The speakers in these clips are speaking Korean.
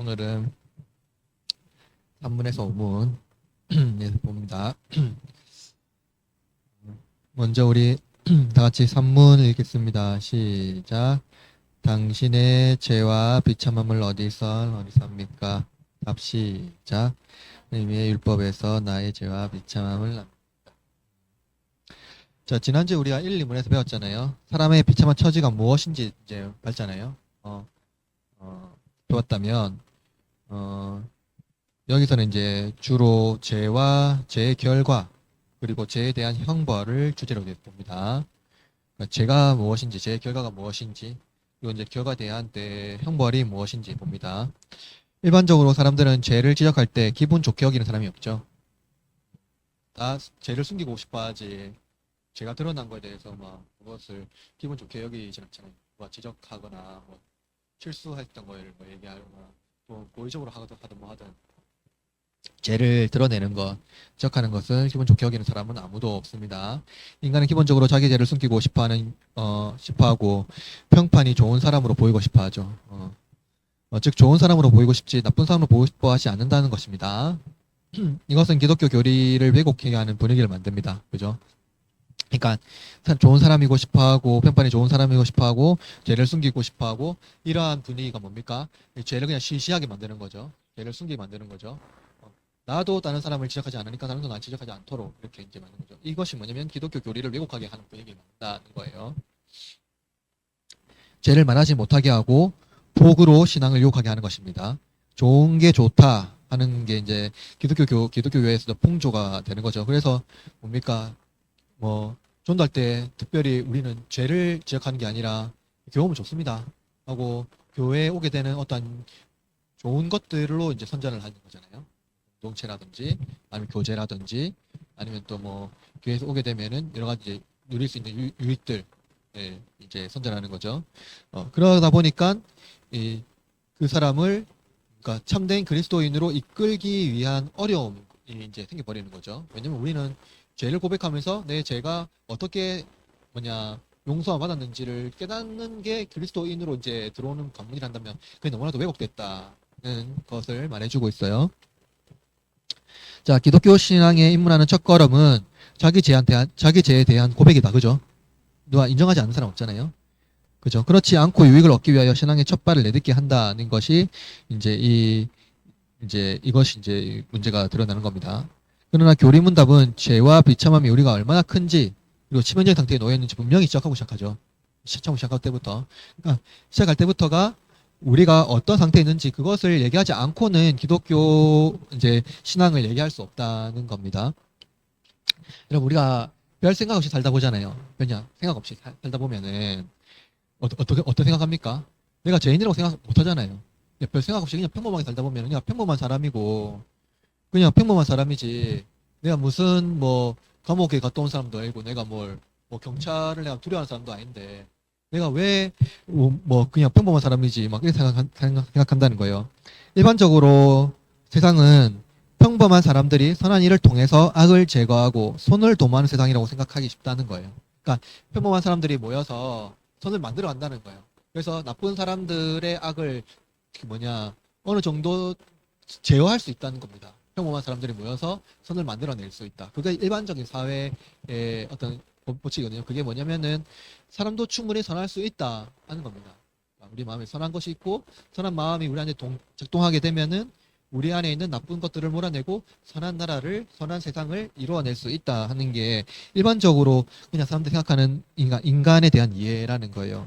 오늘은 3문에서 5문 봅니다. 먼저 우리 다 같이 3문 읽겠습니다. 시작. 당신의 죄와 비참함을 어디서 합니까? 답 시작. 하나님의 율법에서 나의 죄와 비참함을 자, 지난주에 우리가 1, 2문에서 배웠잖아요. 사람의 비참한 처지가 무엇인지 이제 봤잖아요. 배웠다면 여기서는 이제 주로 죄와 죄의 결과 그리고 죄에 대한 형벌을 주제로 봅니다. 그러니까 죄가 무엇인지, 죄의 결과가 무엇인지, 그리고 이제 결과에 대한 형벌이 무엇인지 봅니다. 일반적으로 사람들은 죄를 지적할 때 기분 좋게 여기는 사람이 없죠. 다 죄를 숨기고 싶어하지. 죄가 드러난 거에 대해서 막 그것을 기분 좋게 여기진 않잖아요. 뭐 지적하거나 뭐 실수했던 거를 뭐 얘기하거나 또 고의적으로 하든 뭐 하든 죄를 드러내는 것, 지적하는 것을 기분 좋게 여기는 사람은 아무도 없습니다. 인간은 기본적으로 자기 죄를 숨기고 싶어하고 평판이 좋은 사람으로 보이고 싶어하죠. 즉 좋은 사람으로 보이고 싶지 나쁜 사람으로 보이고 싶어하지 않는다는 것입니다. 이것은 기독교 교리를 왜곡하게 하는 분위기를 만듭니다. 그죠? 그러니까 좋은 사람이고 싶어하고 평판이 좋은 사람이고 싶어하고 죄를 숨기고 싶어하고 이러한 분위기가 뭡니까? 죄를 그냥 시시하게 만드는 거죠. 죄를 숨기게 만드는 거죠. 나도 다른 사람을 지적하지 않으니까 다른 사람도 날 지적하지 않도록 이렇게 이제 만드는 거죠. 이것이 뭐냐면 기독교 교리를 왜곡하게 하는 분위기를 만든다는 거예요. 죄를 말하지 못하게 하고 복으로 신앙을 유혹하게 하는 것입니다. 좋은 게 좋다 하는 게 이제 기독교 교회에서도 풍조가 되는 거죠. 그래서 뭡니까? 뭐 전도할 때 특별히 우리는 죄를 지적하는 게 아니라 교훈은 좋습니다 하고 교회에 오게 되는 어떤 좋은 것들로 이제 선전을 하는 거잖아요. 공동체라든지 아니면 교제라든지 아니면 또 뭐 교회에서 오게 되면은 여러 가지 누릴 수 있는 유익들 이제 선전하는 거죠. 그러다 보니까 그 사람을 그러니까 참된 그리스도인으로 이끌기 위한 어려움이 이제 생겨버리는 거죠. 왜냐면 우리는 죄를 고백하면서 내 죄가 어떻게 용서와 받았는지를 깨닫는 게 그리스도인으로 이제 들어오는 관문이란다면 그게 너무나도 왜곡됐다는 것을 말해주고 있어요. 자, 기독교 신앙에 입문하는 첫 걸음은 자기 죄에 대한 고백이다. 그죠? 누가 인정하지 않는 사람 없잖아요. 그죠? 그렇지 않고 유익을 얻기 위하여 신앙의 첫 발을 내딛게 한다는 것이 이것이 이제 문제가 드러나는 겁니다. 그러나 교리문답은 죄와 비참함이 우리가 얼마나 큰지 그리고 치명적인 상태에 놓여 있는지 분명히 지적하고 시작하죠. 시작할 때부터. 그러니까 시작할 때부터가 우리가 어떤 상태에 있는지 그것을 얘기하지 않고는 기독교 이제 신앙을 얘기할 수 없다는 겁니다. 여러분 우리가 별 생각 없이 살다 보잖아요. 그냥 생각 없이 살다 보면은 어떻게 생각합니까? 내가 죄인이라고 생각 못 하잖아요. 별 생각 없이 그냥 평범하게 살다 보면 그냥 평범한 사람이고 그냥 평범한 사람이지 내가 무슨 뭐 감옥에 갔다 온 사람도 아니고 내가 뭐 경찰을 내가 두려워하는 사람도 아닌데 내가 왜 그냥 평범한 사람이지 막 이렇게 생각한다는 거예요. 일반적으로 세상은 평범한 사람들이 선한 일을 통해서 악을 제거하고 선을 도모하는 세상이라고 생각하기 쉽다는 거예요. 그러니까 평범한 사람들이 모여서 선을 만들어 간다는 거예요. 그래서 나쁜 사람들의 악을 어느 정도 제어할 수 있다는 겁니다. 평범한 사람들이 모여서 선을 만들어낼 수 있다. 그게 일반적인 사회의 어떤 법칙이거든요. 그게 뭐냐면은 사람도 충분히 선할 수 있다 하는 겁니다. 우리 마음에 선한 것이 있고 선한 마음이 우리 안에 작동하게 되면은 우리 안에 있는 나쁜 것들을 몰아내고 선한 나라를 선한 세상을 이루어낼 수 있다 하는 게 일반적으로 그냥 사람들이 생각하는 인간에 대한 이해라는 거예요.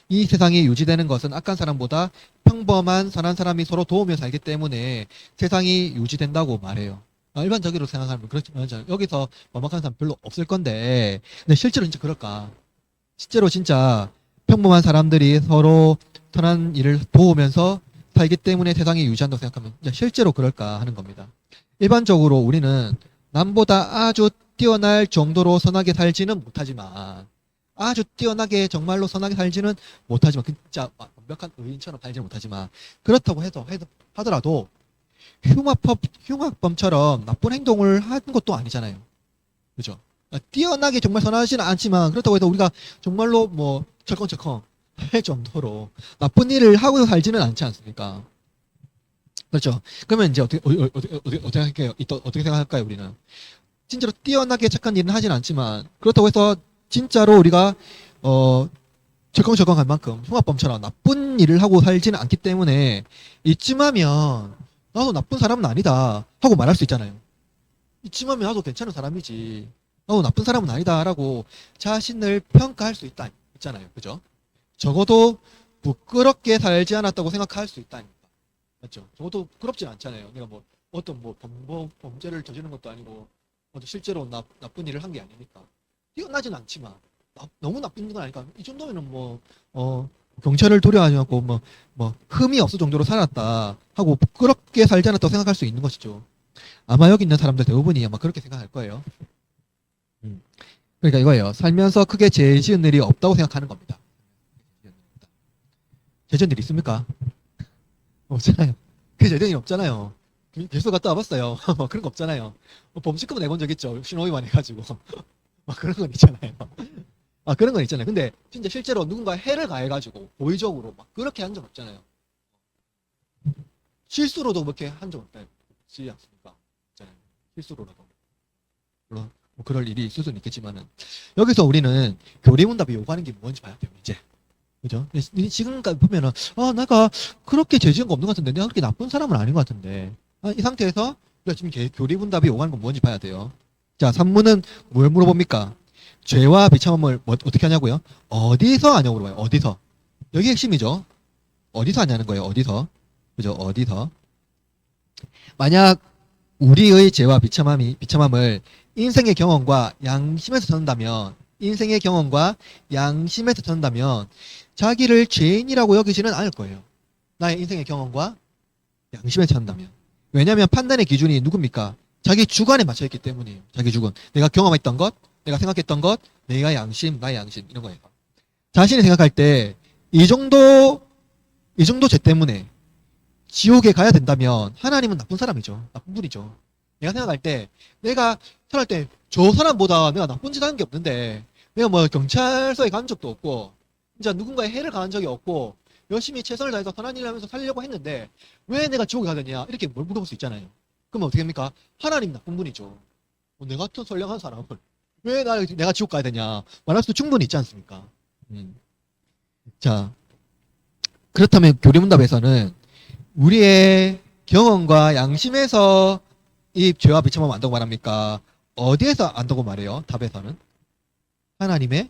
이 세상이 유지되는 것은 악한 사람보다 평범한 선한 사람이 서로 도우며 살기 때문에 세상이 유지된다고 말해요. 일반적으로 생각하면 그렇지 여기서 완벽한 사람 별로 없을 건데 근데 실제로 진짜 그럴까? 실제로 진짜 평범한 사람들이 서로 선한 일을 도우면서 살기 때문에 세상이 유지한다고 생각하면 실제로 그럴까 하는 겁니다. 일반적으로 우리는 남보다 아주 뛰어날 정도로 선하게 살지는 못하지만 아주 뛰어나게 정말로 선하게 살지는 못하지만 진짜 완벽한 의인처럼 살지는 못하지만 그렇다고 하더라도 흉악범처럼 나쁜 행동을 하는 것도 아니잖아요. 그죠? 뛰어나게 정말 선하지는 않지만 그렇다고 해서 우리가 정말로 뭐 철컹철컹 할 정도로 나쁜 일을 하고 살지는 않지 않습니까? 그렇죠. 그러면 이제 어떻게 할까요? 어떻게 생각할까요, 우리는? 진짜로 뛰어나게 착한 일은 하진 않지만, 그렇다고 해서 진짜로 우리가, 절컹절컹할 만큼 흉악범처럼 나쁜 일을 하고 살지는 않기 때문에, 이쯤 하면, 나도 나쁜 사람은 아니다. 하고 말할 수 있잖아요. 이쯤 하면 나도 괜찮은 사람이지. 나도 나쁜 사람은 아니다. 라고 자신을 평가할 수 있잖아요. 그죠? 적어도 부끄럽게 살지 않았다고 생각할 수 있다. 맞죠? 적어도 부끄럽진 않잖아요. 내가 뭐 어떤 뭐 범죄를 저지른 것도 아니고 실제로 나쁜 일을 한 게 아니니까 뛰어나진 않지만 너무 나쁜 건 아니까 이 정도면은 경찰을 두려워하지 않고 뭐 흠이 없을 정도로 살았다 하고 부끄럽게 살지 않았다고 생각할 수 있는 것이죠. 아마 여기 있는 사람들 대부분이 아마 그렇게 생각할 거예요. 그러니까 이거예요. 살면서 크게 죄 지은 일이 없다고 생각하는 겁니다. 죄 지은 일 있습니까? 없잖아요. 그 제대로 없잖아요. 계속 갔다 와봤어요. 뭐 그런 거 없잖아요. 범칙금 내본 적 있죠. 신호위반 해가지고. 그런 건 있잖아요. 그런 건 있잖아요. 근데 진짜 실제로 누군가 해를 가해가지고 고의적으로 막 그렇게 한 적 없잖아요. 실수로도 그렇게 한 적 없지 않습니까? 있잖아요. 실수로라도. 물론 뭐 그럴 일이 있을 수는 있겠지만은 여기서 우리는 교리문답이 요구하는 게 뭔지 봐야 돼요. 이제. 그죠? 지금까지 보면은, 내가 그렇게 죄 지은 거 없는 것 같은데, 내가 그렇게 나쁜 사람은 아닌 것 같은데, 이 상태에서, 우리가 지금 교리문답이 요구하는 건 뭔지 봐야 돼요. 자, 3문은 뭘 물어봅니까? 죄와 비참함을 어떻게 하냐고요? 어디서 하냐고 물어봐요. 어디서? 여기 핵심이죠. 어디서 하냐는 거예요. 어디서? 그죠? 어디서? 만약 우리의 죄와 비참함을 인생의 경험과 양심에서 찾는다면, 인생의 경험과 양심에서 찾는다면, 자기를 죄인이라고 여기지는 않을 거예요. 나의 인생의 경험과 양심에 찾는다면. 왜냐하면 판단의 기준이 누굽니까? 자기 주관에 맞춰있기 때문이에요. 자기 주관. 내가 경험했던 것, 내가 생각했던 것, 나의 양심 이런 거예요. 자신이 생각할 때 이 정도 죄 때문에 지옥에 가야 된다면 하나님은 나쁜 사람이죠. 나쁜 분이죠. 내가 생각할 때 내가 살아갈 때 저 사람보다 내가 나쁜 짓 하는 게 없는데 내가 뭐 경찰서에 간 적도 없고 진짜 누군가의 해를 가한 적이 없고 열심히 최선을 다해서 선한 일을 하면서 살려고 했는데 왜 내가 지옥에 가느냐 이렇게 물어볼 수 있잖아요. 그럼 어떻게 합니까? 하나님 나쁜 분이죠. 내 같은 선량한 사람을 왜 내가 지옥 가야 되냐 말할 수도 충분히 있지 않습니까? 자, 그렇다면 교리문답에서는 우리의 경험과 양심에서 이 죄와 비참함을 안다고 말합니까? 어디에서 안다고 말해요? 답에서는 하나님의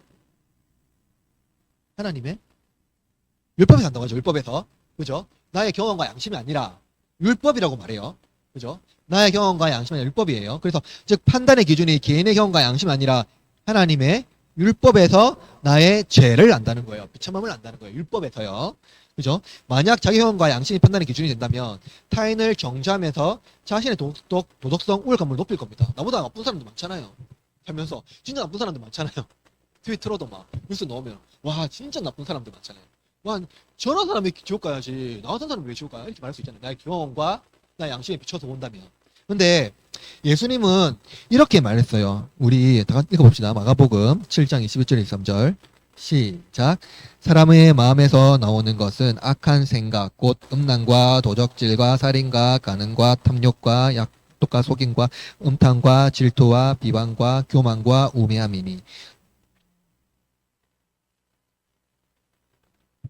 율법에서 한다고 하죠. 율법에서. 그죠? 나의 경험과 양심이 아니라 율법이라고 말해요. 그죠? 나의 경험과 양심이 아니라 율법이에요. 그래서 즉 판단의 기준이 개인의 경험과 양심이 아니라 하나님의 율법에서 나의 죄를 안다는 거예요. 비참함을 안다는 거예요. 율법에서요. 그죠? 만약 자기 경험과 양심이 판단의 기준이 된다면 타인을 정죄하면서 자신의 도덕성 우월감을 높일 겁니다. 나보다 나쁜 사람도 많잖아요. 살면서 진짜 나쁜 사람도 많잖아요. 트위터로도 막 뉴스 넣으면 와 진짜 나쁜 사람들 많잖아요. 와 저런 사람이 지옥 가야지 나 같은 사람이 왜 지옥 가야 이렇게 말할 수 있잖아요. 나의 경험과 나의 양심에 비춰서 본다면. 근데 예수님은 이렇게 말했어요. 우리 다 읽어봅시다. 마가복음 7장 21절 23절 시작. 사람의 마음에서 나오는 것은 악한 생각 곧 음란과 도적질과 살인과 간음과 탐욕과 약독과 속임과 음탕과 질투와 비방과 교만과 우매함이니.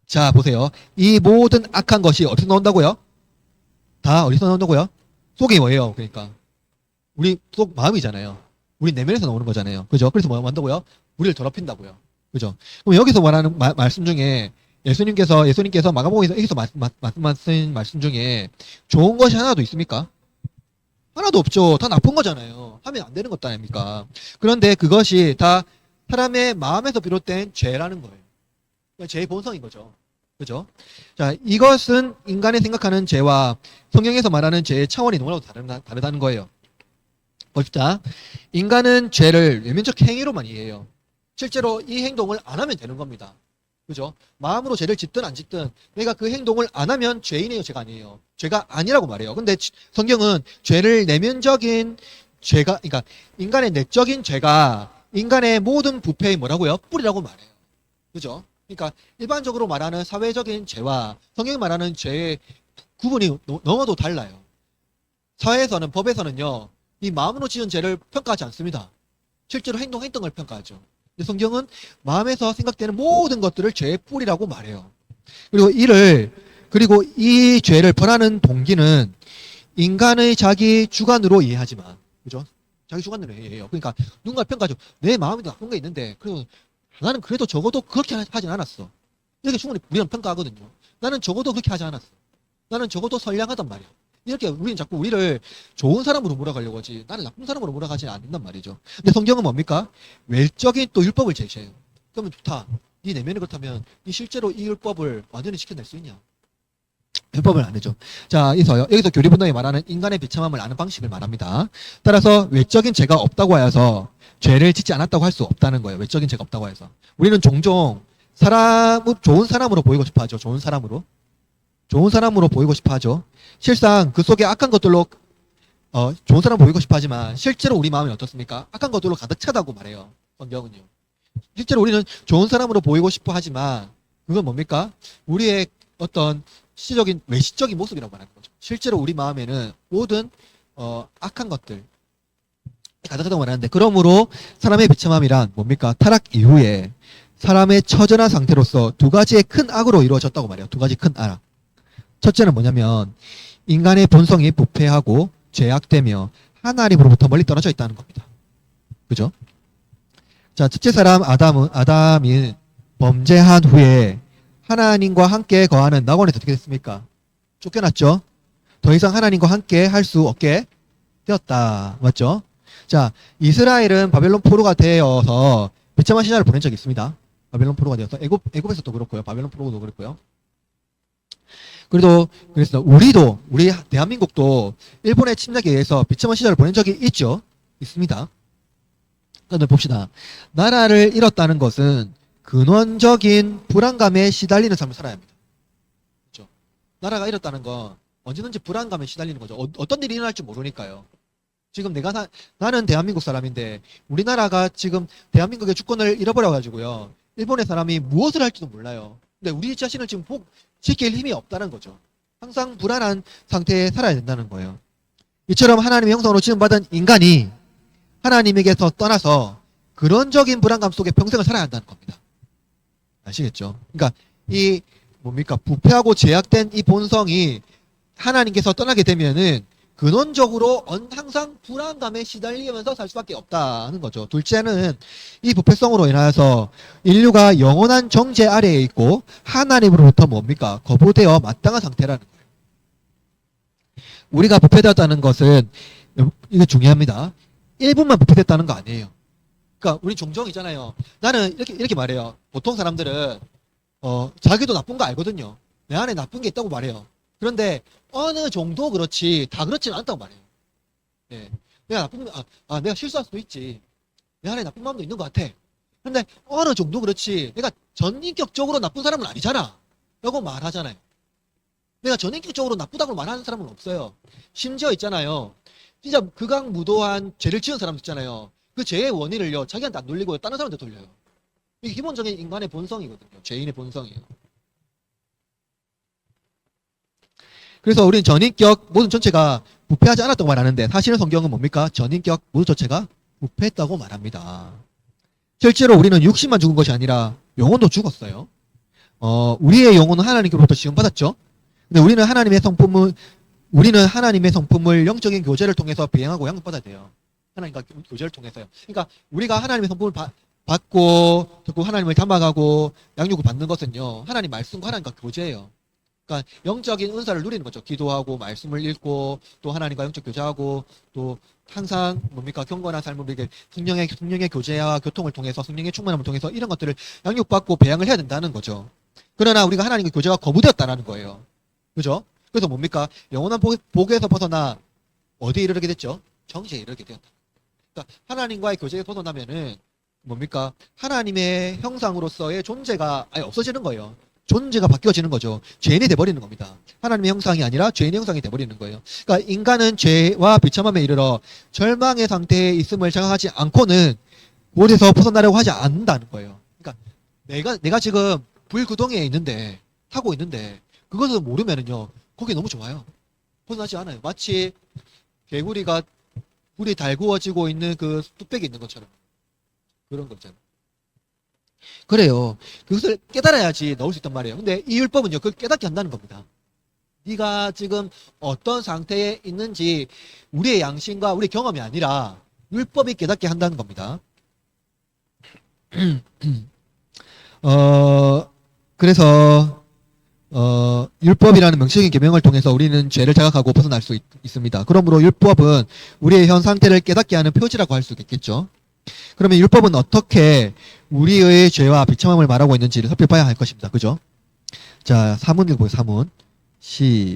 자, 보세요. 이 모든 악한 것이 어디서 나온다고요? 다 어디서 나온다고요? 속이 뭐예요? 그러니까. 우리 속 마음이잖아요. 우리 내면에서 나오는 거잖아요. 그죠? 그래서 뭐 한다고요? 우리를 더럽힌다고요. 그죠? 그럼 여기서 말하는 말씀 중에 예수님께서 마가복음에서 여기서 말씀하신 말씀 중에 좋은 것이 하나도 있습니까? 하나도 없죠. 다 나쁜 거잖아요. 하면 안 되는 것도 아닙니까? 그런데 그것이 다 사람의 마음에서 비롯된 죄라는 거예요. 죄의 본성인 거죠. 그죠? 자, 이것은 인간이 생각하는 죄와 성경에서 말하는 죄의 차원이 너무나도 다르다는 거예요. 봅시다. 인간은 죄를 외면적 행위로만 이해해요. 실제로 이 행동을 안 하면 되는 겁니다. 그죠? 마음으로 죄를 짓든 안 짓든 내가 그 행동을 안 하면 죄인이에요, 죄가 아니에요. 죄가 아니라고 말해요. 근데 성경은 죄를 내면적인 죄가, 그러니까 인간의 내적인 죄가 인간의 모든 부패의 뭐라고요? 뿌리라고 말해요. 그죠? 그러니까 일반적으로 말하는 사회적인 죄와 성경이 말하는 죄의 구분이 너무도 달라요. 사회에서는, 법에서는요, 이 마음으로 지은 죄를 평가하지 않습니다. 실제로 행동을 평가하죠. 근데 성경은 마음에서 생각되는 모든 것들을 죄의 뿌리라고 말해요. 그리고 이 죄를 벌하는 동기는 인간의 자기 주관으로 이해하지만, 그죠? 자기 주관으로 이해해요. 그러니까 누군가 평가하죠. 내 마음에 나쁜 게 있는데, 그리고 나는 그래도 적어도 그렇게 하진 않았어. 이렇게 충분히 우리는 평가하거든요. 나는 적어도 그렇게 하지 않았어. 나는 적어도 선량하단 말이야. 이렇게 우리는 자꾸 우리를 좋은 사람으로 몰아가려고 하지, 나는 나쁜 사람으로 몰아가지 않는단 말이죠. 근데 성경은 뭡니까? 외적인 또 율법을 제시해요. 그러면 좋다. 네 내면이 그렇다면 네 실제로 이 율법을 완전히 지켜낼 수 있냐? 율법을 안 해줘. 자, 여기서 교리분동이 말하는 인간의 비참함을 아는 방식을 말합니다. 따라서 외적인 죄가 없다고 하여서 죄를 짓지 않았다고 할 수 없다는 거예요. 외적인 죄가 없다고 해서. 우리는 종종 좋은 사람으로 보이고 싶어 하죠. 좋은 사람으로 보이고 싶어 하죠. 실상 그 속에 악한 것들로 좋은 사람 보이고 싶어 하지만 실제로 우리 마음이 어떻습니까? 악한 것들로 가득 차다고 말해요. 성경은요. 실제로 우리는 좋은 사람으로 보이고 싶어 하지만 그건 뭡니까? 우리의 어떤 외시적인 모습이라고 말하는 거죠. 실제로 우리 마음에는 모든 악한 것들 가득하다고 말하는데, 그러므로 사람의 비참함이란 뭡니까? 타락 이후에 사람의 처절한 상태로서 두 가지의 큰 악으로 이루어졌다고 말해요. 두 가지 큰 악. 첫째는 뭐냐면 인간의 본성이 부패하고 죄악되며 하나님으로부터 멀리 떨어져 있다는 겁니다. 그죠? 자, 첫째 사람 아담이 범죄한 후에 하나님과 함께 거하는 낙원에서 어떻게 됐습니까? 쫓겨났죠? 더 이상 하나님과 함께 할 수 없게 되었다. 맞죠? 자, 이스라엘은 바벨론 포로가 되어서 비참한 시절을 보낸 적이 있습니다. 바벨론 포로가 되어서 애굽에서도 그렇고요. 바벨론 포로도 그렇고요. 그래서 우리 대한민국도 일본의 침략에 의해서 비참한 시절을 보낸 적이 있습니다. 그런데 봅시다. 나라를 잃었다는 것은 근원적인 불안감에 시달리는 삶을 살아야 합니다. 그렇죠? 나라가 잃었다는 건 언제든지 불안감에 시달리는 거죠. 어떤 일이 일어날지 모르니까요. 지금 나는 대한민국 사람인데 우리나라가 지금 대한민국의 주권을 잃어버려가지고요. 일본의 사람이 무엇을 할지도 몰라요. 근데 우리 자신을 지금 지킬 힘이 없다는 거죠. 항상 불안한 상태에 살아야 된다는 거예요. 이처럼 하나님의 형상으로 지음받은 인간이 하나님에게서 떠나서 근원적인 불안감 속에 평생을 살아야 한다는 겁니다. 아시겠죠? 그러니까 부패하고 제약된 이 본성이 하나님께서 떠나게 되면은 근원적으로 항상 불안감에 시달리면서 살 수밖에 없다는 거죠. 둘째는 이 부패성으로 인하여서 인류가 영원한 정죄 아래에 있고 하나님으로부터 거부되어 마땅한 상태라는 거예요. 우리가 부패되었다는 것은 이게 중요합니다. 일부만 부패됐다는 거 아니에요. 그러니까 우리 종종 있잖아요. 나는 이렇게 말해요. 보통 사람들은 자기도 나쁜 거 알거든요. 내 안에 나쁜 게 있다고 말해요. 그런데 어느 정도 그렇지 다 그렇지는 않다고 말해요. 예. 내가 내가 실수할 수도 있지. 내 안에 나쁜 마음도 있는 것 같아. 그런데 어느 정도 그렇지 내가 전인격적으로 나쁜 사람은 아니잖아 라고 말하잖아요. 내가 전인격적으로 나쁘다고 말하는 사람은 없어요. 심지어 있잖아요. 진짜 극악무도한 죄를 지은 사람 있잖아요. 그 죄의 원인을요 자기한테 안 돌리고 다른 사람한테 돌려요. 이게 기본적인 인간의 본성이거든요. 죄인의 본성이에요. 그래서 우리는 전인격 모든 전체가 부패하지 않았다고 말하는데 사실은 성경은 뭡니까? 전인격 모든 전체가 부패했다고 말합니다. 실제로 우리는 육신만 죽은 것이 아니라 영혼도 죽었어요. 우리의 영혼은 하나님께로부터 지원받았죠. 근데 우리는 하나님의 성품을 영적인 교제를 통해서 비행하고 양육받아야 돼요. 하나님과 교제를 통해서요. 그러니까 우리가 하나님의 성품을 받고 듣고 하나님을 닮아가고 양육을 받는 것은요. 하나님 말씀과 하나님과 교제예요. 그러니까 영적인 은사를 누리는 거죠. 기도하고 말씀을 읽고 또 하나님과 영적 교제하고 또 항상 경건한 삶을 이렇게 성령의 교제와 교통을 통해서 성령의 충만함을 통해서 이런 것들을 양육받고 배양을 해야 된다는 거죠. 그러나 우리가 하나님과 교제가 거부되었다는 거예요. 그죠? 그래서 영원한 복에서 벗어나 어디에 이르게 됐죠? 정죄에 이르게 되었다. 그러니까 하나님과의 교제에 벗어나면은 하나님의 형상으로서의 존재가 아예 없어지는 거예요. 존재가 바뀌어지는 거죠. 죄인이 돼버리는 겁니다. 하나님의 형상이 아니라 죄인의 형상이 돼버리는 거예요. 그러니까 인간은 죄와 비참함에 이르러 절망의 상태에 있음을 생각하지 않고는 그곳에서 벗어나려고 하지 않는다는 거예요. 그러니까 내가 지금 불구덩이에 타고 있는데 그것을 모르면은요 보기 너무 좋아요. 벗어나지 않아요. 마치 개구리가 불이 달구어지고 있는 그 뚝배기 있는 것처럼 그런 거잖아요. 그래요. 그것을 깨달아야지 넣을 수 있단 말이에요. 근데 이 율법은요, 그걸 깨닫게 한다는 겁니다. 네가 지금 어떤 상태에 있는지 우리의 양심과 우리의 경험이 아니라 율법이 깨닫게 한다는 겁니다. 그래서 율법이라는 명식적인 계명을 통해서 우리는 죄를 자각하고 벗어날 수 있습니다. 그러므로 율법은 우리의 현 상태를 깨닫게 하는 표지라고 할 수 있겠죠. 그러면 율법은 어떻게 우리의 죄와 비참함을 말하고 있는지를 살펴봐야 할 것입니다. 그죠? 자, 사문 읽어보세요. 사문.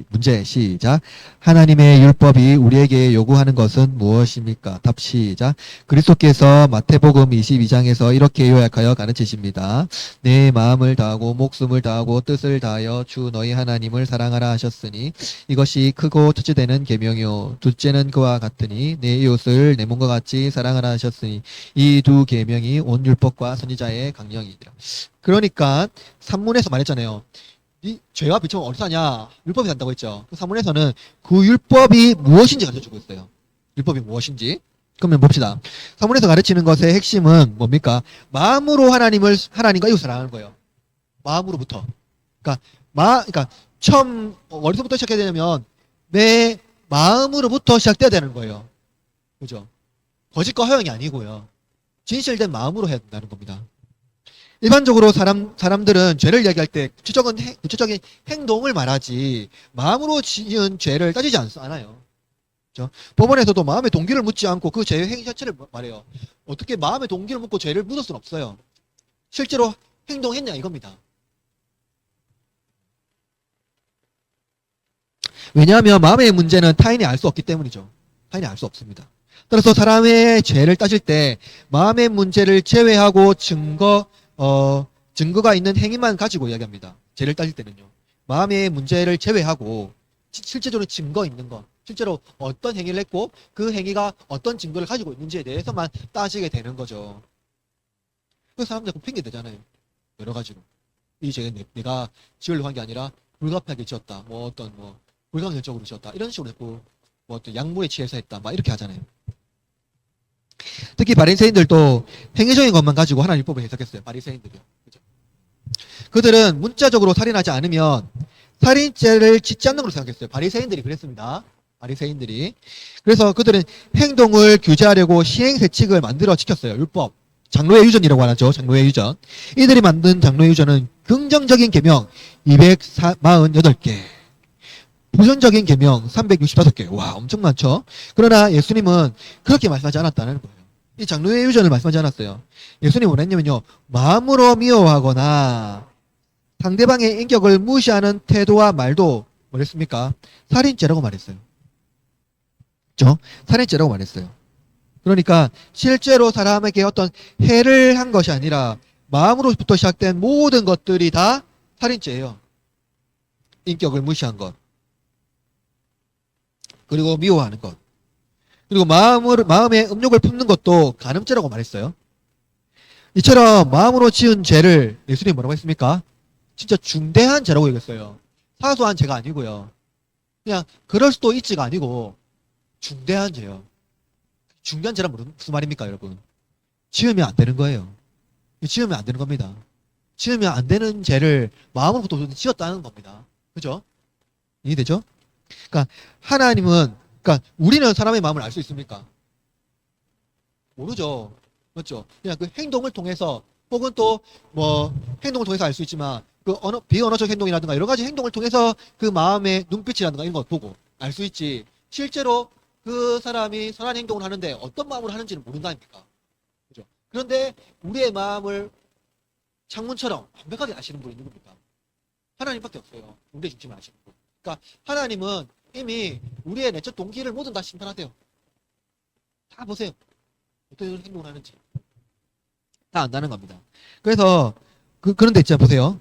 문제 시작. 하나님의 율법이 우리에게 요구하는 것은 무엇입니까? 답 시작. 그리스도께서 마태복음 22장에서 이렇게 요약하여 가르치십니다. 내 마음을 다하고 목숨을 다하고 뜻을 다하여 주 너희 하나님을 사랑하라 하셨으니 이것이 크고 첫째 되는 계명이요 둘째는 그와 같으니 내 이웃을 내 몸과 같이 사랑하라 하셨으니 이 두 계명이 온 율법과 선지자의 강령이니라. 그러니까 산문에서 말했잖아요. 이 죄와 비참함은 어디서 하냐? 율법이 산다고 했죠. 그 사문에서는 그 율법이 무엇인지 가르쳐주고 있어요. 율법이 무엇인지. 그러면 봅시다. 사문에서 가르치는 것의 핵심은 뭡니까? 마음으로 하나님과 이웃을 사랑하는 거예요. 마음으로부터. 그러니까 처음 어디서부터 시작해야 되냐면 내 마음으로부터 시작돼야 되는 거예요. 그죠? 거짓과 허영이 아니고요. 진실된 마음으로 해야 된다는 겁니다. 일반적으로 사람들은 죄를 이야기할 때 구체적인 행동을 말하지 마음으로 지은 죄를 따지지 않아요. 그렇죠? 법원에서도 마음의 동기를 묻지 않고 그 죄의 행위 자체를 말해요. 어떻게 마음의 동기를 묻고 죄를 묻을 수는 없어요. 실제로 행동했냐 이겁니다. 왜냐하면 마음의 문제는 타인이 알 수 없기 때문이죠. 타인이 알 수 없습니다. 따라서 사람의 죄를 따질 때 마음의 문제를 제외하고 증거가 있는 행위만 가지고 이야기합니다. 죄를 따질 때는요. 마음의 문제를 제외하고 실제적으로 증거 있는 것, 실제로 어떤 행위를 했고 그 행위가 어떤 증거를 가지고 있는지에 대해서만 따지게 되는 거죠. 그래서 사람들 핑계 대잖아요. 여러 가지로. 이 죄는 내가 지으려고 한 게 아니라 불가피하게 지었다. 불가결적으로 지었다. 이런 식으로 했고 어떤 약물에 취해서 했다. 막 이렇게 하잖아요. 특히 바리새인들도 행위적인 것만 가지고 하나님 율법을 해석했어요. 바리새인들이요. 그죠? 그들은 문자적으로 살인하지 않으면 살인죄를 짓지 않는 걸로 생각했어요. 바리새인들이 그랬습니다. 바리새인들이. 그래서 그들은 행동을 규제하려고 시행세칙을 만들어 지켰어요. 율법. 장로의 유전이라고 하죠. 장로의 유전. 이들이 만든 장로의 유전은 긍정적인 계명 248개. 부정적인 계명 365개. 와, 엄청 많죠. 그러나 예수님은 그렇게 말씀하지 않았다는 거예요. 이 장로의 유전을 말씀하지 않았어요. 예수님은 뭐랬냐면요. 마음으로 미워하거나 상대방의 인격을 무시하는 태도와 말도 뭐랬습니까? 살인죄라고 말했어요. 그렇죠? 살인죄라고 말했어요. 그러니까 실제로 사람에게 어떤 해를 한 것이 아니라 마음으로부터 시작된 모든 것들이 다 살인죄예요. 인격을 무시한 것. 그리고 미워하는 것. 그리고 마음의 음욕을 품는 것도 간음죄라고 말했어요. 이처럼 마음으로 지은 죄를 예수님이 뭐라고 했습니까? 진짜 중대한 죄라고 얘기했어요. 사소한 죄가 아니고요. 그냥 그럴 수도 있지가 아니고 중대한 죄요. 중대한 죄란 무슨 말입니까, 여러분? 지으면 안 되는 거예요. 지으면 안 되는 겁니다. 지으면 안 되는 죄를 마음으로부터 지었다는 겁니다. 그죠? 이해되죠? 그러니까 우리는 사람의 마음을 알 수 있습니까? 모르죠. 맞죠? 그냥 그 행동을 통해서 혹은 또 행동을 통해서 알 수 있지만 그 비언어적 행동이라든가 여러 가지 행동을 통해서 그 마음의 눈빛이라든가 이런 거 보고 알 수 있지. 실제로 그 사람이 선한 행동을 하는데 어떤 마음으로 하는지는 모른다 아닙니까? 그죠? 그런데 우리의 마음을 창문처럼 완벽하게 아시는 분이 누굽니까? 하나님밖에 없어요. 우리의 중심을 아시는 분. 그러니까 하나님은 이미 우리의 내적 동기를 모두 다 심판하세요. 다 보세요. 어떤 행동을 하는지. 다 안다는 겁니다. 그래서 그런데 있잖아요. 보세요.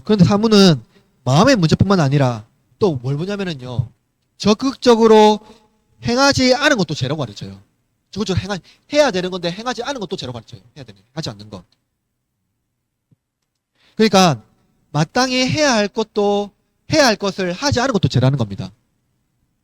그런데 사무는 마음의 문제뿐만 아니라 또 뭘 보냐면은요. 적극적으로 행하지 않은 것도 죄라고 가르쳐요. 적극적으로 해야 되는 건데 행하지 않은 것도 죄라고 가르쳐요. 하지 않는 것. 그러니까 마땅히 해야 할 것도 해야 할 것을 하지 않은 것도 죄라는 겁니다.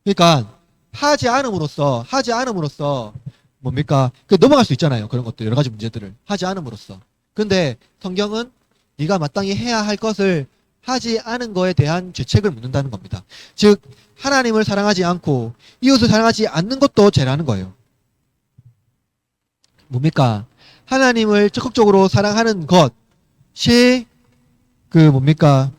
그러니까 하지 않음으로써 뭡니까? 그 넘어갈 수 있잖아요. 그런 것들 여러 가지 문제들을 하지 않음으로써. 근데 성경은 네가 마땅히 해야 할 것을 하지 않은 거에 대한 죄책을 묻는다는 겁니다. 즉 하나님을 사랑하지 않고 이웃을 사랑하지 않는 것도 죄라는 거예요. 뭡니까? 하나님을 적극적으로 사랑하는 것이 그 뭡니까?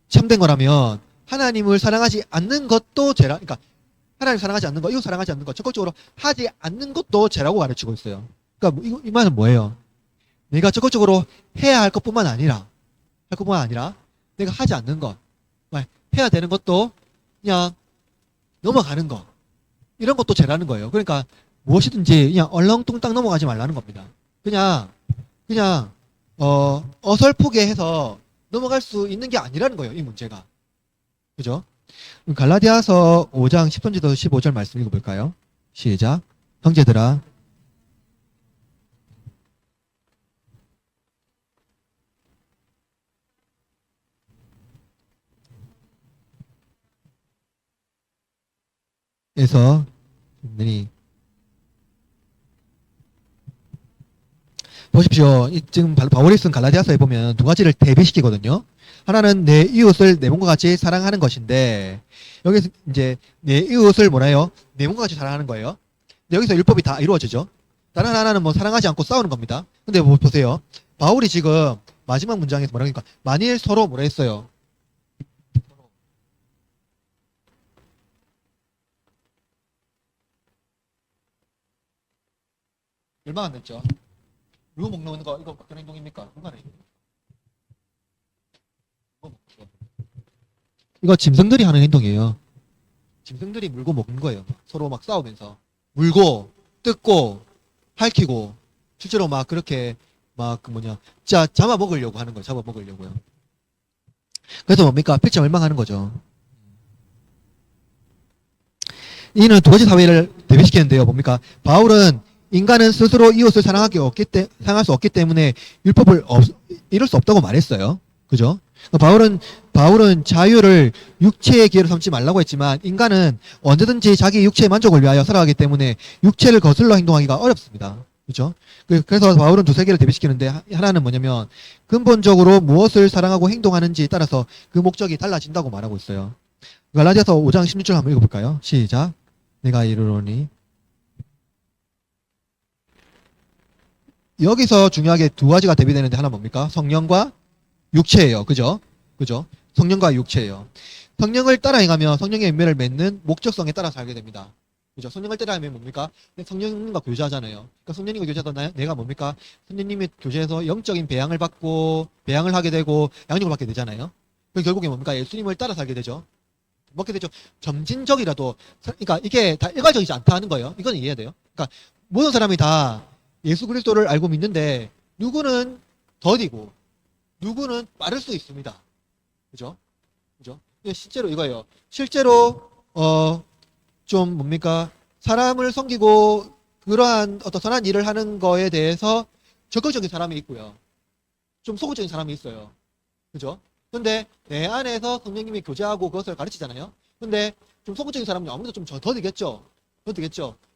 참된 거라면 하나님을 사랑하지 않는 것도 죄라. 그러니까 하나님 사랑하지 않는 것, 이웃 사랑하지 않는 것, 적극적으로 하지 않는 것도 죄라고 가르치고 있어요. 그러니까 이 말은 뭐예요? 내가 적극적으로 해야 할 것뿐만 아니라 내가 하지 않는 것, 해야 되는 것도 그냥 넘어가는 것, 이런 것도 죄라는 거예요. 그러니까 무엇이든지 그냥 얼렁뚱땅 넘어가지 말라는 겁니다. 그냥 어설프게 해서 넘어갈 수 있는 게 아니라는 거예요. 이 문제가. 그죠? 갈라디아서 5장 10절부터 15절 말씀 읽어볼까요? 시작. 형제들아, 에서 보십시오. 지금 바울이 쓴 갈라디아서에 보면 두 가지를 대비시키거든요. 하나는 내 이웃을 내 몸과 같이 사랑하는 것인데, 여기서 이제 내 이웃을 뭐라요? 내 몸과 같이 사랑하는 거예요. 근데 여기서 율법이 다 이루어지죠. 다른 하나는 뭐 사랑하지 않고 싸우는 겁니다. 근데 뭐 보세요. 바울이 지금 마지막 문장에서 뭐라 그러니까 만일 서로 뭐라 했어요? 얼마 안 됐죠? 루 먹는 거 이거 어떤 행동입니까? 얼마나 이거 짐승들이 하는 행동이에요. 짐승들이 물고 먹는 거예요. 서로 막 싸우면서 물고 뜯고 핥히고 실제로 막 그렇게 막 그 뭐냐 잡아 먹으려고 하는 거예요. 잡아 먹으려고요. 그래서 뭡니까? 필체 멸망하는 거죠. 이는 두 가지 사회를 대비시키는데요. 뭡니까? 바울은 인간은 스스로 이웃을 사랑할 수 없기 때문에 율법을 이룰 수 없다고 말했어요. 그죠? 바울은 자유를 육체의 기회로 삼지 말라고 했지만 인간은 언제든지 자기 육체의 만족을 위하여 살아가기 때문에 육체를 거슬러 행동하기가 어렵습니다. 그죠? 그래서 바울은 두세 개를 대비시키는데 하나는 뭐냐면 근본적으로 무엇을 사랑하고 행동하는지에 따라서 그 목적이 달라진다고 말하고 있어요. 갈라디아서 5장 16절 한번 읽어볼까요? 시작. 내가 이르노니 여기서 중요하게 두 가지가 대비되는데 하나 뭡니까? 성령과 육체예요. 그죠? 성령과 육체예요. 성령을 따라 행하면 성령의 열매를 맺는 목적성에 따라 살게 됩니다. 그죠? 성령을 따라 하면 뭡니까? 성령님과 교제하잖아요. 그러니까 성령님과 교제하다 내가 뭡니까? 성령님의 교제에서 영적인 배양을 하게 되고 양육을 받게 되잖아요. 그럼 결국에 뭡니까? 예수님을 따라 살게 되죠. 먹게 되죠. 점진적이라도, 그러니까 이게 다 일괄적이지 않다 하는 거예요. 이건 이해해야 돼요. 그러니까 모든 사람이 다 예수 그리스도를 알고 믿는데 누구는 더디고 누구는 빠를 수 있습니다. 그죠? 실제로 이거예요. 실제로 좀 뭡니까? 사람을 섬기고 그러한 어떤 선한 일을 하는 거에 대해서 적극적인 사람이 있고요. 좀 소극적인 사람이 있어요. 그죠? 근데 내 안에서 성령님이 교제하고 그것을 가르치잖아요. 근데 좀 소극적인 사람은 아무래도 좀 더디겠죠.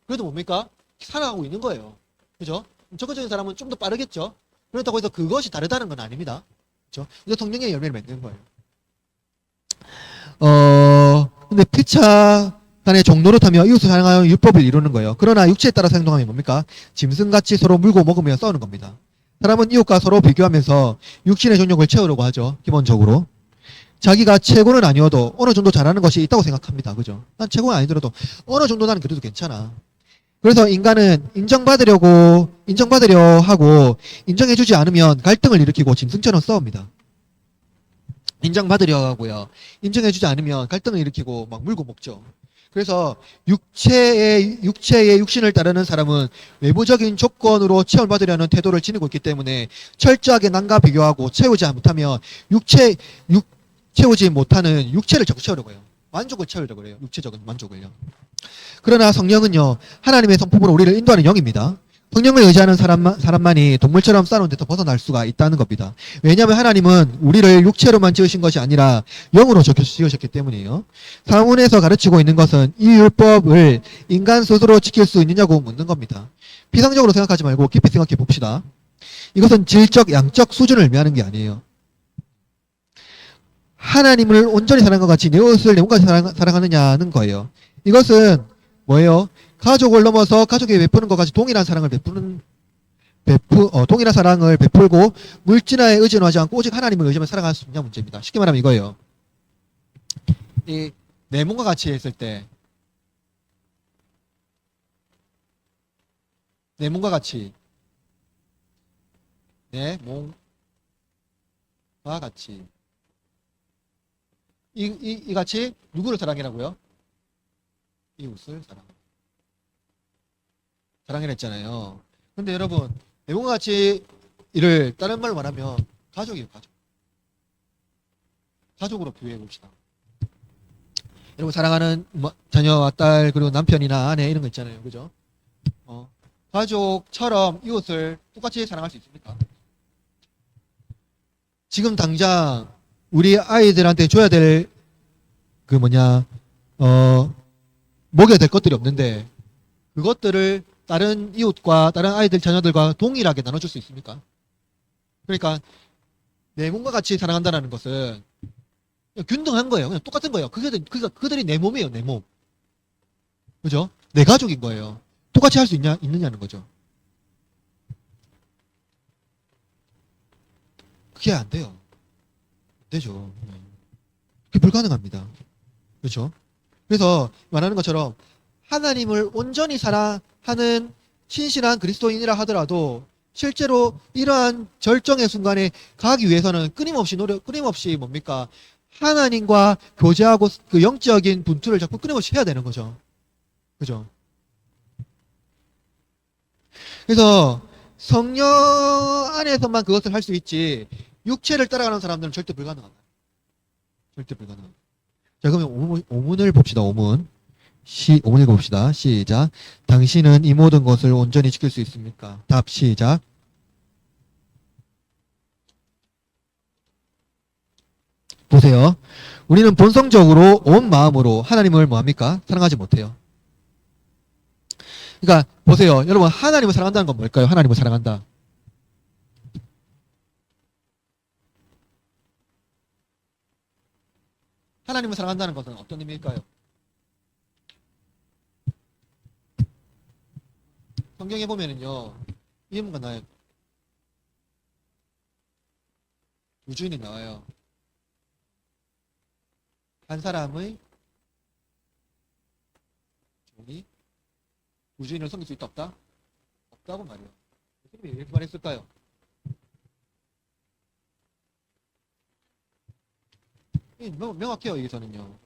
그래도 뭡니까? 살아가고 있는 거예요. 그죠? 적극적인 사람은 좀 더 빠르겠죠. 그렇다고 해서 그것이 다르다는 건 아닙니다. 그죠? 이제 성령의 열매를 맺는 거예요. 근데 피차 간의 종노릇하며 이웃을 사랑하여 율법을 이루는 거예요. 그러나 육체에 따라서 행동하면 뭡니까? 짐승같이 서로 물고 먹으며 싸우는 겁니다. 사람은 이웃과 서로 비교하면서 육신의 정욕을 채우려고 하죠. 기본적으로. 자기가 최고는 아니어도 어느 정도 잘하는 것이 있다고 생각합니다. 그죠? 난 최고는 아니더라도 어느 정도 나는 그래도 괜찮아. 그래서 인간은 인정받으려 하고 인정해주지 않으면 갈등을 일으키고 짐승처럼 싸웁니다. 인정받으려 하고요. 인정해주지 않으면 갈등을 일으키고 막 물고 먹죠. 그래서 육체의 육신을 따르는 사람은 외부적인 조건으로 체험을 받으려는 태도를 지니고 있기 때문에 철저하게 남과 비교하고 채우지 못하는 육체를 자꾸 채우려고 해요. 만족을 채우려고 해요. 육체적인 만족을요. 그러나 성령은요, 하나님의 성품으로 우리를 인도하는 영입니다. 성령을 의지하는 사람만이 동물처럼 싸우는 데서 벗어날 수가 있다는 겁니다. 왜냐하면 하나님은 우리를 육체로만 지으신 것이 아니라 영으로 지으셨기 때문이에요. 사문에서 가르치고 있는 것은 이 율법을 인간 스스로 지킬 수 있느냐고 묻는 겁니다. 피상적으로 생각하지 말고 깊이 생각해 봅시다. 이것은 질적, 양적 수준을 의미하는 게 아니에요. 하나님을 온전히 사랑한 것 같이 내 옷을 내 몸까지 사랑하느냐는 거예요. 이것은 뭐예요? 가족을 넘어서 가족에 베푸는 것까지 동일한 사랑을 동일한 사랑을 베풀고 물질화에 의존하지 않고 오직 하나님을 의지하며 살아갈 수 있냐 문제입니다. 쉽게 말하면 이거예요. 이 내 몸과 같이 했을 때, 내 몸과 같이, 내 몸과 같이, 이 같이 누구를 사랑이라고요? 이웃을 사랑이라 했잖아요. 근데 여러분, 내 몸과 같이 이를 다른 말로 말하면 가족이에요, 가족. 가족으로 비유해 봅시다. 여러분 사랑하는 자녀와 딸 그리고 남편이나 아내 이런 거 있잖아요, 그죠? 가족처럼 이웃을 똑같이 사랑할 수 있습니까? 지금 당장 우리 아이들한테 줘야 될 먹여야 될 것들이 없는데 그것들을 다른 이웃과 다른 아이들 자녀들과 동일하게 나눠줄 수 있습니까? 그러니까 내 몸과 같이 사랑한다는 것은 그냥 균등한 거예요. 그냥 똑같은 거예요. 그들이 내 몸이에요, 내 몸. 그죠? 내 가족인 거예요. 똑같이 할 수 있느냐는 거죠. 그게 안 돼요. 안 되죠. 그게 불가능합니다. 그렇죠? 그래서 말하는 것처럼 하나님을 온전히 사랑하는 신실한 그리스도인이라 하더라도 실제로 이러한 절정의 순간에 가기 위해서는 끊임없이 뭡니까? 하나님과 교제하고 그 영적인 분투를 자꾸 끊임없이 해야 되는 거죠. 그죠? 그래서 성령 안에서만 그것을 할 수 있지 육체를 따라가는 사람들은 절대 불가능합니다. 절대 불가능합니다. 자, 그러면 오문을 봅시다. 오문 읽어봅시다. 시작. 당신은 이 모든 것을 온전히 지킬 수 있습니까? 답 시작. 보세요. 우리는 본성적으로 온 마음으로 하나님을 뭐합니까? 사랑하지 못해요. 그러니까 보세요. 여러분 하나님을 사랑한다는 건 뭘까요? 하나님을 사랑한다. 하나님을 사랑한다는 것은 어떤 의미일까요? 성경에 보면은요. 이 의문가 나와요. 두 주인이 나와요. 한 사람의 종이 두 주인을 섬길 수 있다 없다? 없다고 말이에요. 왜 이렇게 말했을까요? 명확해요, 여기서는요.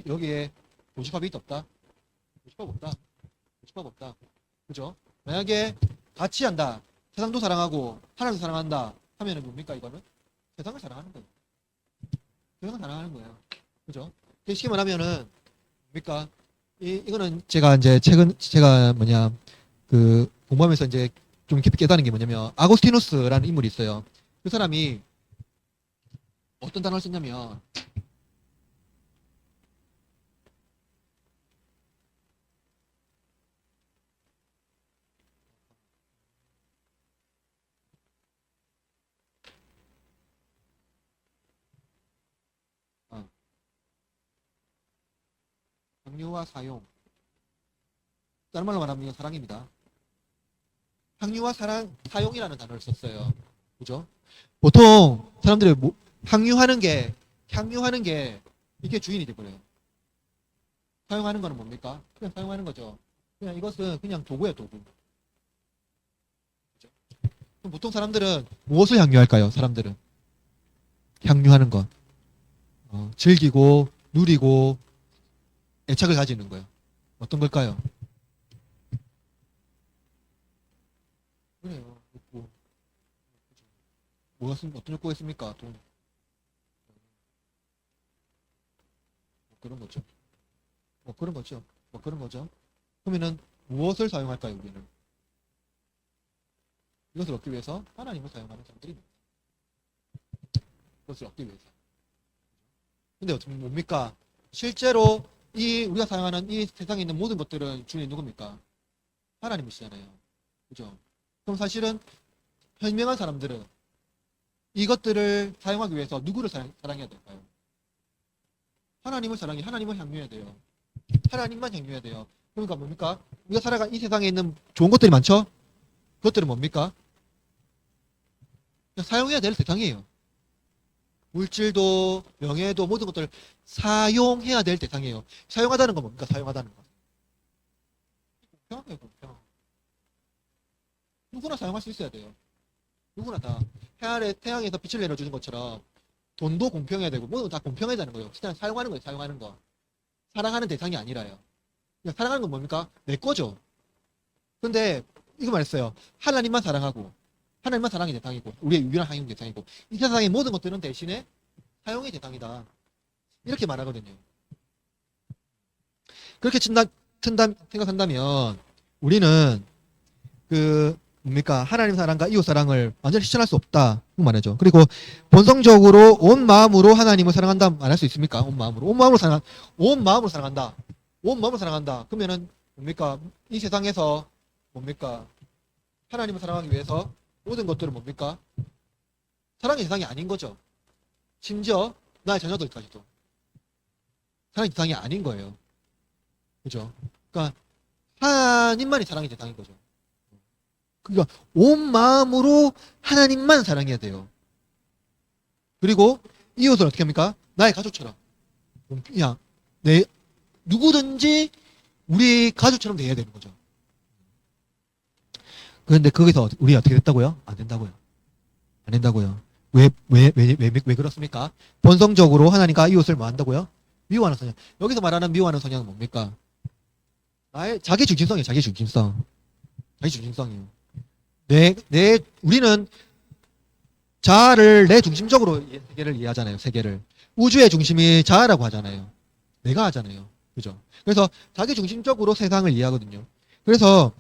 여기에 고집합이 있다 없다? 고집합 없다. 고집합 없다. 그죠? 만약에 같이 한다. 세상도 사랑하고 하나님도 사랑한다 하면은 뭡니까 이거는? 세상을 사랑하는 거예요. 세상을 사랑하는 거예요. 그죠? 쉽게 말하면은 뭡니까? 이거는 제가 이제 제가 공부하면서 이제 좀 깊이 깨달은 게 뭐냐면 아고스티누스라는 인물이 있어요. 그 사람이 어떤 단어를 썼냐면 향유와 사용. 다른 말로 말하면 이건 사랑입니다. 향유와 사용이라는 단어를 썼어요. 그죠? 보통 사람들이 향유하는 게 이게 주인이 돼버려요. 사용하는 거는 뭡니까? 그냥 사용하는 거죠. 그냥 이것은 그냥 도구예요, 도구. 그죠? 그럼 보통 사람들은 무엇을 향유할까요? 사람들은 향유하는 것. 즐기고 누리고 애착을 가지는 거예요. 어떤 걸까요? 그래요. 어떤 욕구가 있습니까? 돈. 뭐 그런 거죠. 뭐 그런 거죠. 뭐 그런 거죠. 그러면은 무엇을 사용할까요, 우리는? 이것을 얻기 위해서 하나님을 사용하는 사람들입니다. 그것을 얻기 위해서. 근데 어떻게 뭡니까? 실제로 이 우리가 사용하는 이 세상에 있는 모든 것들은 주인이 누굽니까? 하나님이시잖아요. 그죠? 그럼 사실은 현명한 사람들은 이것들을 사용하기 위해서 누구를 사랑해야 될까요? 하나님을 하나님을 향유해야 돼요. 하나님만 향유해야 돼요. 그러니까 뭡니까? 우리가 살아가 이 세상에 있는 좋은 것들이 많죠? 그것들은 뭡니까? 사용해야 될 대상이에요. 물질도 명예도 모든 것들을 사용해야 될 대상이에요. 사용하다는 건 뭡니까? 사용하다는 거. 공평하게 공평. 누구나 사용할 수 있어야 돼요. 누구나 다 태양에서 빛을 내려주는 것처럼 돈도 공평해야 되고 모든 다 공평해야 되는 거예요. 그냥 사용하는 거예요. 사용하는 거. 사랑하는 대상이 아니라요. 그냥 사랑하는 건 뭡니까? 내 거죠. 근데 이거 말했어요. 하나님만 사랑하고 하나님만 사랑의 대상이고 우리의 유일한 사용 대상이고 이 세상의 모든 것들은 대신에 사용의 대상이다. 이렇게 말하거든요. 그렇게 생각한다면 우리는 그 뭡니까? 하나님 사랑과 이웃 사랑을 완전히 실천할 수 없다. 말하죠. 그리고 본성적으로 온 마음으로 하나님을 사랑한다 말할 수 있습니까? 온 마음으로. 온 마음으로 사랑한다. 온 마음으로 사랑한다. 그러면은 뭡니까? 이 세상에서 뭡니까? 하나님을 사랑하기 위해서 모든 것들은 뭡니까? 사랑의 대상이 아닌 거죠. 심지어 나의 자녀들까지도 사랑의 대상이 아닌 거예요. 그죠? 그러니까 하나님만이 사랑의 대상인 거죠. 그러니까 온 마음으로 하나님만 사랑해야 돼요. 그리고 이웃을 어떻게 합니까? 나의 가족처럼. 그냥 누구든지 우리 가족처럼 대해야 되는 거죠. 그런데 거기서 우리 어떻게 됐다고요? 안 된다고요. 안 된다고요. 왜 그렇습니까? 본성적으로 하나님과 이웃을 뭐 한다고요? 미워하는 성향. 여기서 말하는 미워하는 성향은 뭡니까? 나의 자기 중심성이에요. 자기 중심성. 자기 중심성이에요. 우리는 자아를 내 중심적으로 세계를 이해하잖아요. 세계를. 우주의 중심이 자아라고 하잖아요. 내가 하잖아요. 그죠? 그래서 자기 중심적으로 세상을 이해하거든요. 그래서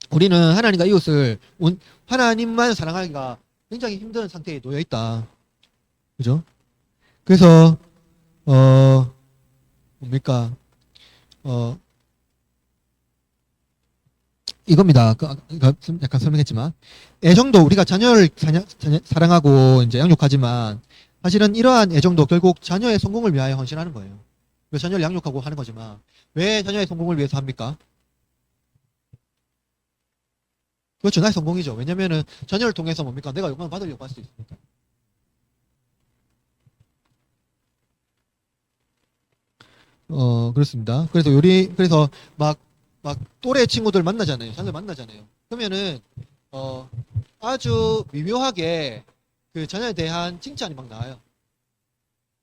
우리는 하나님과 이웃을 하나님만 사랑하기가 굉장히 힘든 상태에 놓여 있다. 그죠? 그래서 뭡니까? 이겁니다. 약간 설명했지만 애정도 우리가 자녀를 사랑하고 이제 양육하지만 사실은 이러한 애정도 결국 자녀의 성공을 위하여 헌신하는 거예요. 자녀를 양육하고 하는 거지만 왜 자녀의 성공을 위해서 합니까? 그렇죠. 나의 성공이죠. 왜냐면은 자녀를 통해서 뭡니까? 내가 영광을 받으려고 할 수 있으니까. 그렇습니다. 그래서 막 또래 친구들 만나잖아요. 자녀 만나잖아요. 그러면은 아주 미묘하게 그 자녀에 대한 칭찬이 막 나와요.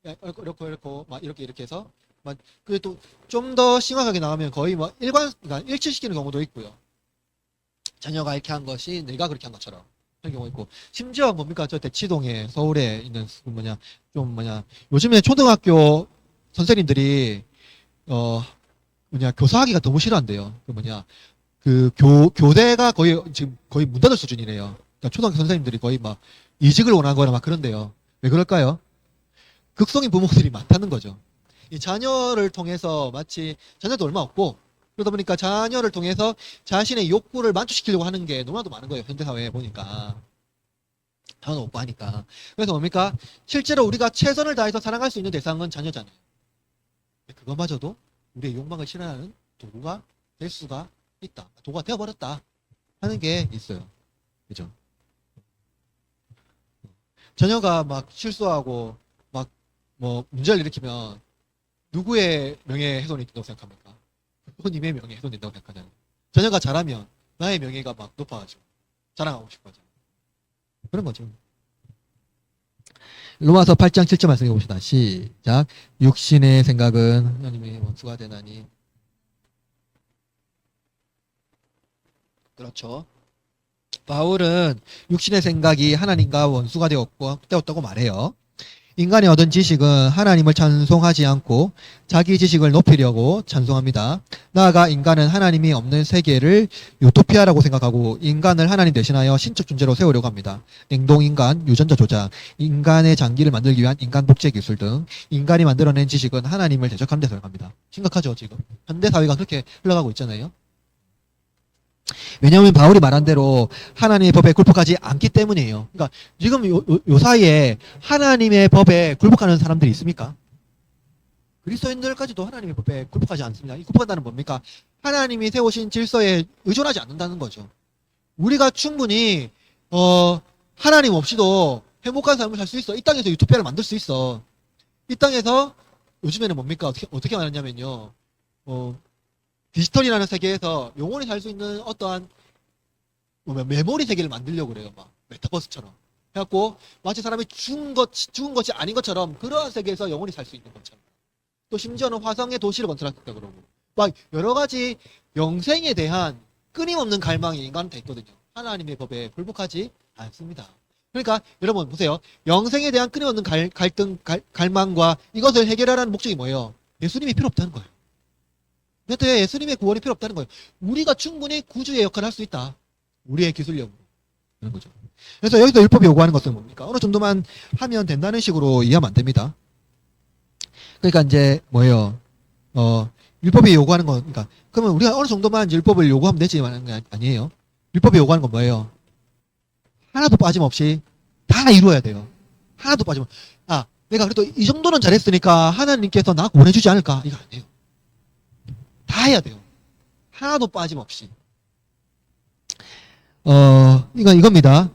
이렇게 해서 막 그래도 좀 더 심각하게 나가면 거의 뭐 그러니까 일치시키는 경우도 있고요. 자녀가 이렇게 한 것이 내가 그렇게 한 것처럼 그런 경우 있고 심지어 뭡니까? 저 대치동에 서울에 있는 요즘에 초등학교 선생님들이 교사하기가 너무 싫어한대요. 교대가 지금 거의 문 닫을 수준이래요. 그러니까 초등학교 선생님들이 거의 막 이직을 원하거나 막 그런데요. 왜 그럴까요? 극성인 부모들이 많다는 거죠. 이 자녀를 통해서 마치 자녀도 얼마 없고 그러다 보니까 자녀를 통해서 자신의 욕구를 만족시키려고 하는 게 너무나도 많은 거예요. 현대사회에 보니까. 자녀도 없고 하니까. 그래서 뭡니까? 실제로 우리가 최선을 다해서 사랑할 수 있는 대상은 자녀잖아요. 그것마저도 우리의 욕망을 실현하는 도구가 될 수가 있다. 도구가 되어버렸다. 하는 게 있어요. 그죠? 자녀가 막 실수하고 막 뭐 문제를 일으키면 누구의 명예훼손이 된다고 생각합니까? 부모님의 명예훼손이 된다고 생각하잖아요. 자녀가 잘하면 나의 명예가 막 높아가지고 자랑하고 싶어 하잖아요. 그런 거죠. 로마서 8장 7절 말씀해 봅시다. 시작. 육신의 생각은 하나님의 원수가 되나니. 그렇죠. 바울은 육신의 생각이 하나님과 원수가 되었다고 말해요. 인간이 얻은 지식은 하나님을 찬송하지 않고 자기 지식을 높이려고 찬송합니다. 나아가 인간은 하나님이 없는 세계를 유토피아라고 생각하고 인간을 하나님 대신하여 신적 존재로 세우려고 합니다. 냉동인간, 유전자 조작, 인간의 장기를 만들기 위한 인간 복제 기술 등 인간이 만들어낸 지식은 하나님을 대적하는 데 들어갑니다. 심각하죠, 지금. 현대 사회가 그렇게 흘러가고 있잖아요. 왜냐하면 바울이 말한 대로 하나님의 법에 굴복하지 않기 때문이에요. 그러니까 지금 요 사이에 하나님의 법에 굴복하는 사람들이 있습니까? 그리스도인들까지도 하나님의 법에 굴복하지 않습니다. 이 굴복한다는 뭡니까? 하나님이 세우신 질서에 의존하지 않는다는 거죠. 우리가 충분히 하나님 없이도 행복한 삶을 살 수 있어. 이 땅에서 유토피아를 만들 수 있어. 이 땅에서 요즘에는 뭡니까? 어떻게 말하냐면요. 디지털이라는 세계에서 영원히 살 수 있는 어떠한 메모리 세계를 만들려고 그래요. 막 메타버스처럼 해갖고 마치 사람이 죽은 것이 아닌 것처럼 그러한 세계에서 영원히 살 수 있는 것처럼. 또 심지어는 화성의 도시를 건설하겠다 그러고 막 여러 가지 영생에 대한 끊임없는 갈망이 인간한테 있거든요. 하나님의 법에 굴복하지 않습니다. 그러니까 여러분 보세요. 영생에 대한 끊임없는 갈망과 이것을 해결하라는 목적이 뭐예요? 예수님이 필요 없다는 거예요. 그때 예수님의 구원이 필요 없다는 거예요. 우리가 충분히 구주의 역할을 할 수 있다. 우리의 기술력으로. 그런 거죠. 그래서 여기서 율법이 요구하는 것은 뭡니까? 어느 정도만 하면 된다는 식으로 이해하면 안 됩니다. 그러니까 이제 뭐예요? 율법이 요구하는 건, 그러니까 그러면 우리가 어느 정도만 율법을 요구하면 되지 하는 게 아니에요. 율법이 요구하는 건 뭐예요? 하나도 빠짐없이 다 이루어야 돼요. 하나도 빠짐없이. 내가 그래도 이 정도는 잘했으니까 하나님께서 나 구원해주지 않을까? 이거 아니에요. 다 해야 돼요. 하나도 빠짐없이. 이겁니다.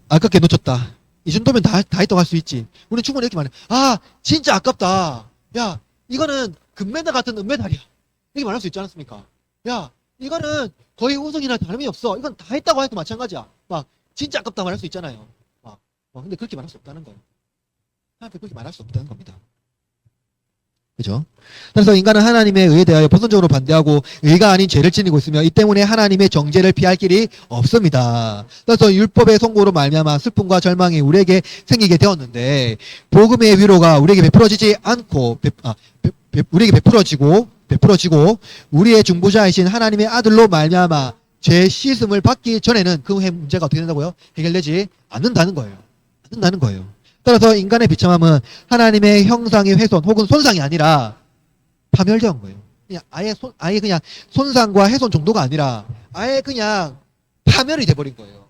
아깝게 놓쳤다. 이 정도면 다 했다고 할 수 있지. 우리는 충분히 이렇게 말해. 진짜 아깝다. 야, 이거는 금메달 같은 은메달이야. 이렇게 말할 수 있지 않습니까? 야, 이거는 거의 우승이나 다름이 없어. 이건 다 했다고 해도 마찬가지야. 막, 진짜 아깝다 말할 수 있잖아요. 근데 그렇게 말할 수 없다는 거예요. 그렇게 말할 수 없다는 겁니다. 그죠? 그래서 인간은 하나님의 의에 대하여 본성적으로 반대하고 의가 아닌 죄를 지니고 있으며 이 때문에 하나님의 정죄를 피할 길이 없습니다. 그래서 율법의 선고로 말미암아 슬픔과 절망이 우리에게 생기게 되었는데 복음의 위로가 우리에게 베풀어지지 않고 우리에게 베풀어지고 우리의 중보자이신 하나님의 아들로 말미암아 죄 씻음을 받기 전에는 그 문제가 어떻게 된다고요? 해결되지 않는다는 거예요. 따라서 인간의 비참함은 하나님의 형상의 훼손 혹은 손상이 아니라 파멸된 거예요. 아예 그냥 손상과 훼손 정도가 아니라 아예 그냥 파멸이 돼버린 거예요.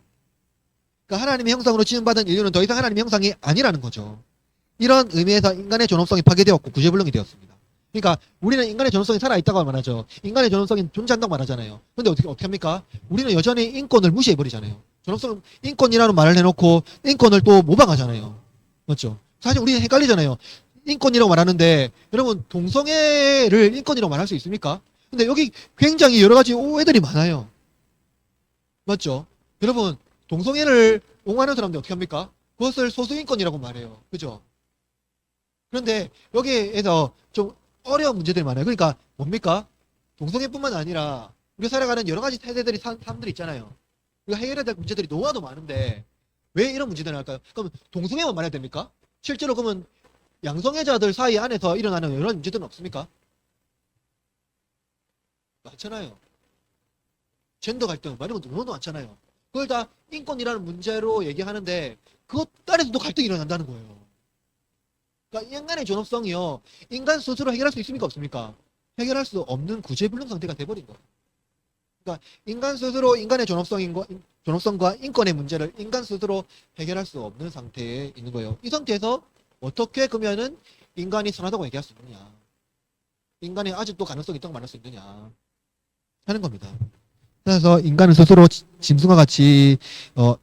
그러니까 하나님의 형상으로 지음받은 인류는 더 이상 하나님의 형상이 아니라는 거죠. 이런 의미에서 인간의 존엄성이 파괴되었고 구제불능이 되었습니다. 그러니까 우리는 인간의 존엄성이 살아있다고 말하죠. 인간의 존엄성이 존재한다고 말하잖아요. 근데 어떻게 합니까? 우리는 여전히 인권을 무시해버리잖아요. 존엄성, 인권이라는 말을 해놓고 인권을 또 모방하잖아요. 맞죠? 사실 우리는 헷갈리잖아요. 인권이라고 말하는데 여러분 동성애를 인권이라고 말할 수 있습니까? 근데 여기 굉장히 여러 가지 오해들이 많아요. 맞죠? 여러분 동성애를 옹호하는 사람들 어떻게 합니까? 그것을 소수인권이라고 말해요. 그죠? 그런데 여기에서 좀 어려운 문제들이 많아요. 그러니까 뭡니까? 동성애뿐만 아니라 우리가 살아가는 여러 가지 세대들이 사람들이 있잖아요. 우리가 해결해야 될 문제들이 너무나도 많은데 왜 이런 문제들이 날까요? 그럼 동성애만 말해야 됩니까? 실제로 그러면 양성애자들 사이 안에서 일어나는 여러 문제들은 없습니까? 많잖아요. 젠더 갈등, 이런 건 너무나도 많잖아요. 그걸 다 인권이라는 문제로 얘기하는데 그것 안에서도 갈등이 일어난다는 거예요. 그러니까 인간의 존엄성이요. 인간 스스로 해결할 수 있습니까? 없습니까? 해결할 수 없는 구제불능 상태가 돼버린 거예요. 그러니까 인간 스스로 인간의 존엄성과 인권의 문제를 인간 스스로 해결할 수 없는 상태에 있는 거예요. 이 상태에서 어떻게 그러면은 인간이 선하다고 얘기할 수 있느냐? 인간이 아직도 가능성이 있다고 말할 수 있느냐? 하는 겁니다. 그래서 인간은 스스로 짐승과 같이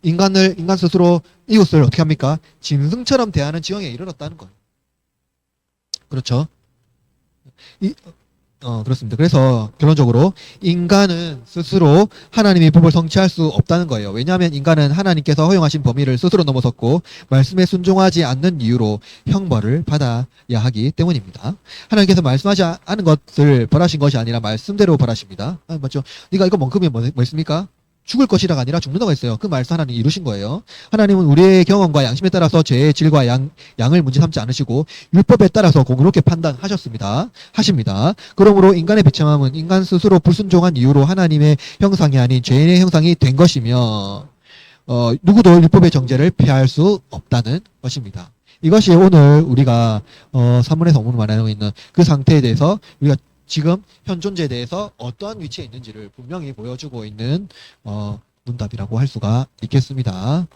인간 스스로 이웃을 어떻게 합니까? 짐승처럼 대하는 지형에 이르렀다는 거예요. 그렇죠? 그렇습니다. 그래서 결론적으로 인간은 스스로 하나님의 법을 성취할 수 없다는 거예요. 왜냐하면 인간은 하나님께서 허용하신 범위를 스스로 넘어섰고 말씀에 순종하지 않는 이유로 형벌을 받아야 하기 때문입니다. 하나님께서 말씀하지 않은 것을 벌하신 것이 아니라 말씀대로 벌하십니다. 맞죠? 네가 이거 먹으면 뭐 있습니까? 죽을 것이라가 아니라 죽는다고 했어요. 그 말씀 하나님 이루신 거예요. 하나님은 우리의 경험과 양심에 따라서 죄의 질과 양을 문제 삼지 않으시고 율법에 따라서 공의롭게 판단하셨습니다. 하십니다. 그러므로 인간의 비참함은 인간 스스로 불순종한 이유로 하나님의 형상이 아닌 죄인의 형상이 된 것이며 누구도 율법의 정죄를 피할 수 없다는 것입니다. 이것이 오늘 우리가 산문에서 어문 말하고 있는 그 상태에 대해서 우리가 지금 현 존재에 대해서 어떠한 위치에 있는지를 분명히 보여주고 있는 문답이라고 할 수가 있겠습니다.